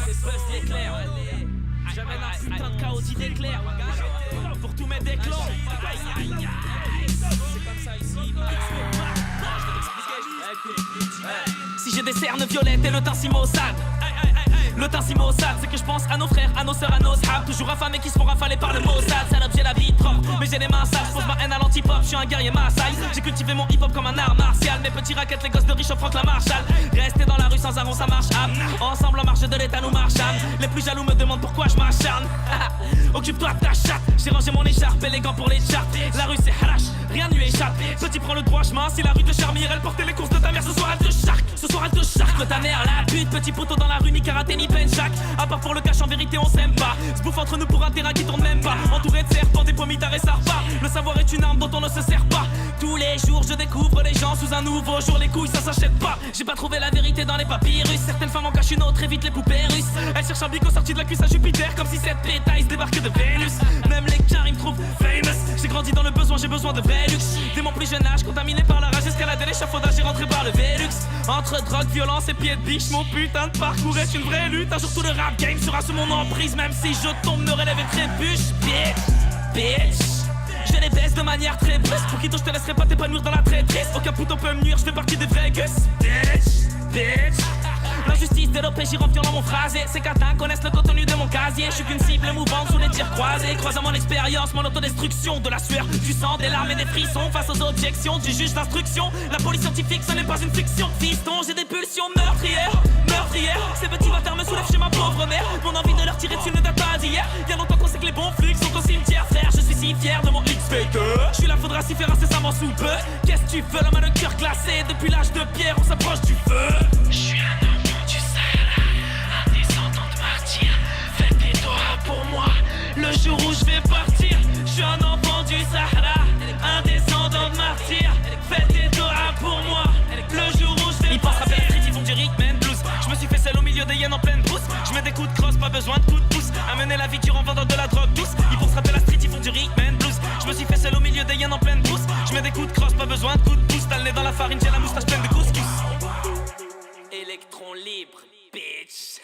C'est buzz d'éclair. J'amène un putain de chaos d'éclair. Pour tous mes déclans. C'est comme ça ici. Si j'ai des cernes violettes et le teint si maussade. Le teint si maussade, c'est que je pense à nos frères, à nos sœurs, à nos sables. Toujours affamés qui se font rafaler par le Mossad. Salope, j'ai la vie propre, mais j'ai les mains sales. Pose ma haine à l'antipop, je suis un guerrier Maasai. J'ai cultivé mon hip-hop comme un art martial. Mes petits raquettes, les gosses de riches au Franck la Marshall. Rester dans la rue sans un rond, ça marche. Ensemble en marche de l'état, nous marchons. Les plus jaloux me demandent pourquoi je m'acharne. Occupe-toi de ta chatte. J'ai rangé mon écharpe et les gants pour les charts. La rue c'est harash, rien ne lui échappe. Petit prends le droit chemin, si la rue te charmire, elle portait les courses de ta mère. Ce soir elle te charque, ce soir elle te charque. Ta mère la pute, petit poteau dans la rue, ni karaté ni penchak. À part pour le cash, en vérité on s'aime pas. Se bouffe entre nous pour un terrain qui tourne même pas. Entouré de serpents, des pommes et ça repart. Le savoir est une arme dont on ne se sert pas. Tous les jours je découvre les gens sous un nouveau jour. Les couilles ça s'achète pas. J'ai pas trouvé la vérité dans les papyrus. Certaines femmes en cachent une autre, évite les poupées russes. Elles cherchent un bico sorti de la cuisse à Jupiter. Comme si cette pétaille débarquait de Vénus. Même les cars ils me trouvent famous. J'ai grandi dans le besoin, j'ai besoin de vrai luxe. Dès mon plus jeune âge, contaminé par la rage, escaladé l'échafaudage et rentré par le Vélux. Entre drogue, violence et pieds de biche, mon putain de parcours est une vraie lutte. Un jour tout le rap game sera sous mon emprise. Même si je tombe, me relève et trébuche. Bitch. Je les baisse de manière très brusque. Pour qui je te laisserai pas t'épanouir dans la traîtrise. Aucun pouton peut me nuire, je fais partie des vrais gus. Bitch. L'injustice de l'OPJ rend violent mon phrasé. Ces catins connaissent le contenu de mon casier. Je suis qu'une cible mouvante sous les tirs croisés. Croisant mon expérience, mon autodestruction. De la sueur, du sang, des larmes et des frissons. Face aux objections du juge d'instruction. La police scientifique, ce n'est pas une fiction. Fiston, j'ai des pulsions meurtrières. Ces petits bâtards me soulèvent chez ma pauvre mère. Mon envie de leur tirer dessus ne date pas d'hier. Y'a longtemps qu'on sait que les bons flics sont au cimetière. Frère, je suis si fier de mon X-Factor. Je suis là, faudra s'y faire incessamment sous peu. Qu'est-ce que tu veux, l'homme a le cœur glacé. Depuis l'âge de pierre, on s'approche du feu. Je suis un enfant du Sahara, un descendant de martyr. Faites des doigts pour moi, le jour où je vais partir. Je suis un enfant du Sahara, un descendant de martyr. Faites des doigts pour moi, le jour où je vais partir. Ils pensent rapper la street, ils font du rhythm and blues. Je me suis fait seul au milieu des hyènes en pleine brousse. Je mets des coups de crosse, pas besoin de coups de pouce. Amener la vie dure en vendant de la drogue douce. Ils pensent rapper la street, ils font du rhythm and blues. Je me suis fait seul au milieu des hyènes en pleine brousse. Je mets des coups de crosse, pas besoin de coups de pouce. T'as le nez dans la farine, j'ai la moustache pleine de couscous. Électron libre, bitch.